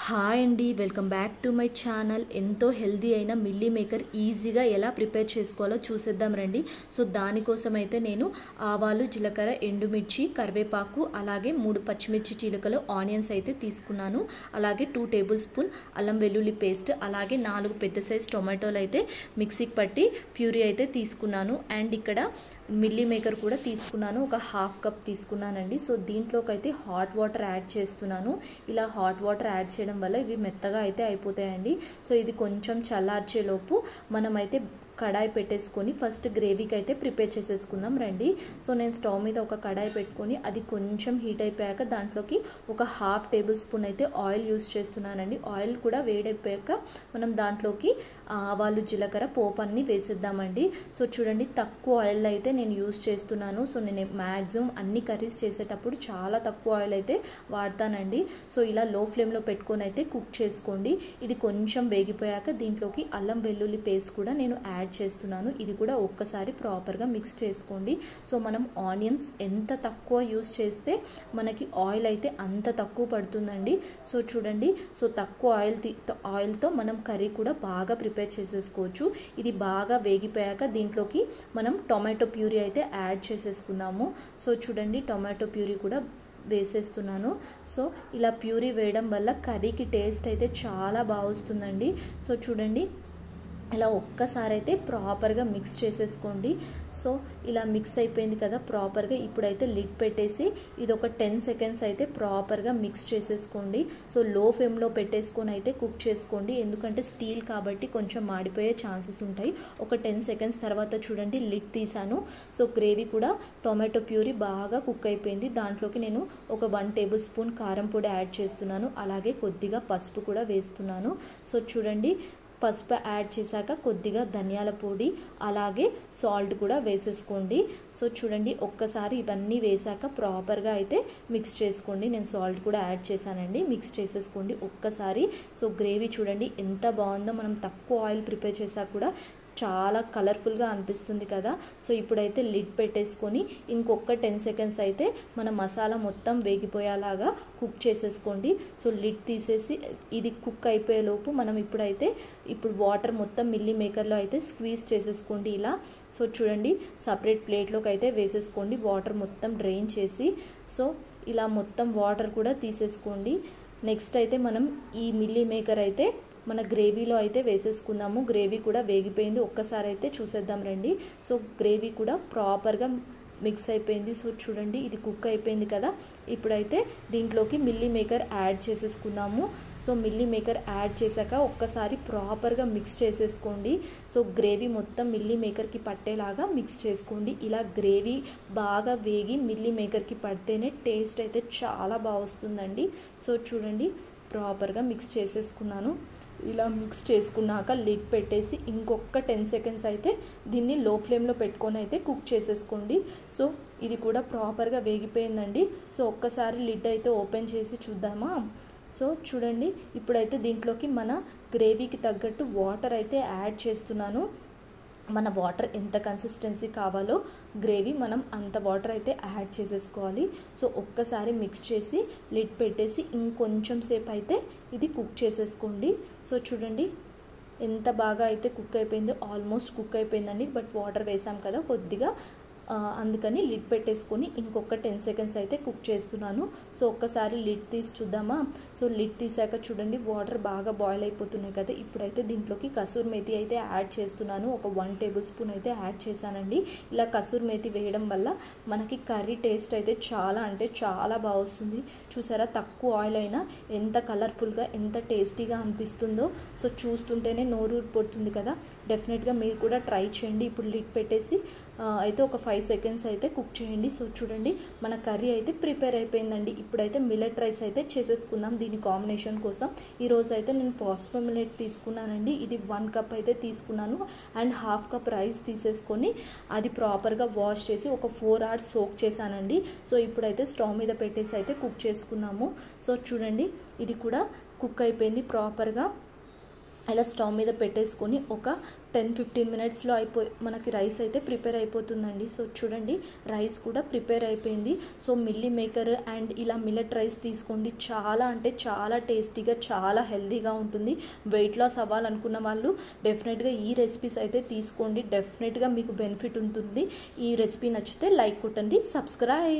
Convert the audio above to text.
Hi అండి, welcome back to my channel. ఎంతో healthy అయిన మిల్లీ మేకర్ ఈజీగా ఎలా ప్రిపేర్ చేసుకోవాలో చూసేద్దాం రండి. సో దానికోసం అయితే నేను ఆవాలు, జీలకర్ర, ఎండుమిర్చి, కరివేపాకు, అలాగే 3 పచ్చిమిర్చి చీలికలు ఆనియన్స్ అయితే తీసుకున్నాను. అలాగే 2 టేబుల్ స్పూన్ అల్లం వెల్లుల్లి పేస్ట్, అలాగే 4 పెద్ద సైజ్ టొమాటోలు అయితే మిక్సీకి పట్టి ప్యూరీ అయితే తీసుకున్నాను. అండ్ ఇక్కడ మిల్లీ మేకర్ కూడా తీసుకున్నాను, ఒక హాఫ్ కప్ తీసుకున్నానండి. సో దీంట్లోకి అయితే హాట్ వాటర్ యాడ్ చేస్తున్నాను. ఇలా హాట్ వాటర్ యాడ్ చేయడం వల్ల ఇవి మెత్తగా అయితే అయిపోతాయండి. సో ఇది కొంచెం చల్లార్చేలోపు మనమైతే కడాయి పెట్టేసుకొని ఫస్ట్ గ్రేవీకి అయితే ప్రిపేర్ చేసేసుకుందాం రండి. సో నేను స్టవ్ మీద ఒక కడాయి పెట్టుకొని అది కొంచెం హీట్ అయిపోయాక దాంట్లోకి ఒక హాఫ్ టేబుల్ స్పూన్ అయితే ఆయిల్ యూస్ చేస్తున్నానండి. ఆయిల్ కూడా వేడైపోయాక మనం దాంట్లోకి ఆవాలు, జీలకర్ర పోపు అన్ని వేసేద్దామండి. సో చూడండి, తక్కువ ఆయిల్ అయితే నేను యూస్ చేస్తున్నాను. సో నేను మ్యాక్సిమం అన్ని కర్రీస్ చేసేటప్పుడు చాలా తక్కువ ఆయిల్ అయితే వాడతానండి. సో ఇలా లో ఫ్లేమ్లో పెట్టుకొని అయితే కుక్ చేసుకోండి. ఇది కొంచెం వేగిపోయాక దీంట్లోకి అల్లం వెల్లుల్లి పేస్ట్ కూడా నేను యాడ్ చేస్తున్నాను. ఇది కూడా ఒక్కసారి ప్రాపర్గా మిక్స్ చేసుకోండి. సో మనం ఆనియన్స్ ఎంత తక్కువ యూస్ చేస్తే మనకి ఆయిల్ అయితే అంత తక్కువ పడుతుందండి. సో చూడండి, సో తక్కువ ఆయిల్తో మనం కర్రీ కూడా బాగా ప్రిపేర్ చేసేసుకోవచ్చు. ఇది బాగా వేగిపోయాక దీంట్లోకి మనం టొమాటో ప్యూరీ అయితే యాడ్ చేసేసుకుందాము. సో చూడండి, టొమాటో ప్యూరీ కూడా వేసేస్తున్నాను. సో ఇలా ప్యూరీ వేయడం వల్ల కర్రీకి టేస్ట్ అయితే చాలా బాగా వస్తుందండి. సో చూడండి, ఇలా ఒక్కసారి అయితే ప్రాపర్గా మిక్స్ చేసేసుకోండి. సో ఇలా మిక్స్ అయిపోయింది కదా ప్రాపర్గా. ఇప్పుడైతే లిడ్ పెట్టేసి ఇది ఒక 10 సెకండ్స్ అయితే ప్రాపర్గా మిక్స్ చేసేసుకోండి. సో లో ఫ్లేమ్లో పెట్టేసుకొని అయితే కుక్ చేసుకోండి, ఎందుకంటే స్టీల్ కాబట్టి కొంచెం మాడిపోయే ఛాన్సెస్ ఉంటాయి. ఒక 10 సెకండ్స్ తర్వాత చూడండి, లిడ్ తీసాను. సో గ్రేవీ కూడా టొమాటో ప్యూరీ బాగా కుక్ అయిపోయింది. దాంట్లోకి నేను ఒక 1 టేబుల్ స్పూన్ కారం పొడి యాడ్ చేస్తున్నాను, అలాగే కొద్దిగా పసుపు కూడా వేస్తున్నాను. సో చూడండి, పసుపు యాడ్ చేశాక కొద్దిగా ధనియాల పొడి, అలాగే సాల్ట్ కూడా వేసేసుకోండి. సో చూడండి, ఒక్కసారి ఇవన్నీ వేసాక ప్రాపర్గా అయితే మిక్స్ చేసుకోండి. నేను సాల్ట్ కూడా యాడ్ చేశానండి. మిక్స్ చేసేసుకోండి ఒక్కసారి. సో గ్రేవీ చూడండి ఎంత బాగుందో. మనం తక్కువ ఆయిల్ ప్రిపేర్ చేశాక కూడా చాలా కలర్ఫుల్గా అనిపిస్తుంది కదా. సో ఇప్పుడైతే లిడ్ పెట్టేసుకొని ఇంకొక 10 సెకండ్స్ అయితే మన మసాలా మొత్తం వేగిపోయేలాగా కుక్ చేసేసుకోండి. సో లిడ్ తీసేసి ఇది కుక్ అయిపోయేలోపు మనం ఇప్పుడు వాటర్ మొత్తం మిల్లీ మేకర్లో అయితే స్క్వీజ్ చేసేసుకోండి ఇలా. సో చూడండి, సపరేట్ ప్లేట్లోకి అయితే వేసేసుకోండి, వాటర్ మొత్తం డ్రైన్ చేసి. సో ఇలా మొత్తం వాటర్ కూడా తీసేసుకోండి. నెక్స్ట్ అయితే మనం ఈ మిల్లీ మేకర్ అయితే మన గ్రేవీలో అయితే వేసేసుకుందాము. గ్రేవీ కూడా వేగిపోయింది, ఒక్కసారి అయితే చూసేద్దాం రండి. సో గ్రేవీ కూడా ప్రాపర్గా మిక్స్ అయిపోయింది. సో చూడండి, ఇది కుక్ అయిపోయింది కదా. ఇప్పుడైతే దీంట్లోకి మిల్లీ మేకర్ యాడ్ చేసేసుకుందాము. సో మిల్లీ మేకర్ యాడ్ చేశాక ఒక్కసారి ప్రాపర్గా మిక్స్ చేసేసుకోండి. సో గ్రేవీ మొత్తం మిల్లీ మేకర్కి పట్టేలాగా మిక్స్ చేసుకోండి. ఇలా గ్రేవీ బాగా వేగి మిల్లీ మేకర్కి పడితేనే టేస్ట్ అయితే చాలా బాగా వస్తుందండి. సో చూడండి, ప్రాపర్గా మిక్స్ చేసేసుకున్నాను. ఇలా మిక్స్ చేసుకున్నాక లిడ్ పెట్టేసి ఇంకొక 10 సెకండ్స్ అయితే దీన్ని లో ఫ్లేమ్లో పెట్టుకొని అయితే కుక్ చేసేసుకోండి. సో ఇది కూడా ప్రాపర్గా వేగిపోయిందండి. సో ఒక్కసారి లిడ్ అయితే ఓపెన్ చేసి చూద్దామా. సో చూడండి, ఇప్పుడైతే దీంట్లోకి మన గ్రేవీకి తగ్గట్టు వాటర్ అయితే యాడ్ చేస్తున్నాను. మన వాటర్ ఎంత కన్సిస్టెన్సీ కావాలో గ్రేవీ మనం అంత వాటర్ అయితే యాడ్ చేసేసుకోవాలి. సో ఒక్కసారి మిక్స్ చేసి లిడ్ పెట్టేసి ఇంకొంచెం సేపు అయితే ఇది కుక్ చేసేసుకోండి. సో చూడండి, ఎంత బాగా అయితే కుక్ అయిపోయిందో, ఆల్మోస్ట్ కుక్ అయిపోయిందండి. బట్ వాటర్ వేసాం కదా కొద్దిగా, అందుకని లిడ్ పెట్టేసుకొని ఇంకొక 10 సెకండ్స్ అయితే కుక్ చేస్తున్నాను. సో ఒక్కసారి లిడ్ తీసి చూద్దామా. సో లిడ్ తీసాక చూడండి, వాటర్ బాగా బాయిల్ అయిపోతున్నాయి కదా. ఇప్పుడైతే దీంట్లోకి కసూర్ మేతి అయితే యాడ్ చేస్తున్నాను. ఒక 1 టేబుల్ స్పూన్ అయితే యాడ్ చేశానండి. ఇలా కసూర్ మేతి వేయడం వల్ల మనకి కర్రీ టేస్ట్ అయితే చాలా అంటే చాలా బాగా వస్తుంది. చూసారా, తక్కువ ఆయిల్ అయినా ఎంత కలర్ఫుల్గా ఎంత టేస్టీగా అనిపిస్తుందో. సో చూస్తుంటేనే నోరు ఊరిపోతుంది కదా. డెఫినెట్గా మీరు కూడా ట్రై చేయండి. ఇప్పుడు లిడ్ పెట్టేసి అయితే ఒక 5 సెకండ్స్ అయితే కుక్ చేయండి. సో చూడండి, మన కర్రీ అయితే ప్రిపేర్ అయిపోయిందండి. ఇప్పుడైతే మిల్లెట్ రైస్ అయితే చేసేసుకుందాం దీని కాంబినేషన్ కోసం. ఈరోజు అయితే నేను పాస్తా మిల్లెట్ తీసుకున్నానండి. ఇది 1 కప్ అయితే తీసుకున్నాను. అండ్ హాఫ్ కప్ రైస్ తీసేసుకొని అది ప్రాపర్గా వాష్ చేసి ఒక 4 అవర్స్ సోక్ చేశానండి. సో ఇప్పుడైతే స్టవ్ మీద పెట్టేసి అయితే కుక్ చేసుకున్నాము. సో చూడండి, ఇది కూడా కుక్ అయిపోయింది ప్రాపర్గా. ఇలా స్టవ్ మీద పెట్టేసుకొని ఒక 10-15 మినిట్స్లో మనకి రైస్ అయితే ప్రిపేర్ అయిపోతుందండి. సో చూడండి రైస్ కూడా ప్రిపేర్ అయిపోయింది. సో మిల్లీ మేకర్ అండ్ ఇలా మిల్లెట్ రైస్ తీసుకోండి, చాలా అంటే చాలా టేస్టీగా చాలా హెల్తీగా ఉంటుంది. వెయిట్ లాస్ అవ్వాలనుకున్న వాళ్ళు డెఫినెట్గా ఈ రెసిపీస్ అయితే తీసుకోండి, డెఫినెట్గా మీకు బెనిఫిట్ ఉంటుంది. ఈ రెసిపీ నచ్చితే లైక్ కొట్టండి, సబ్స్క్రైబ్.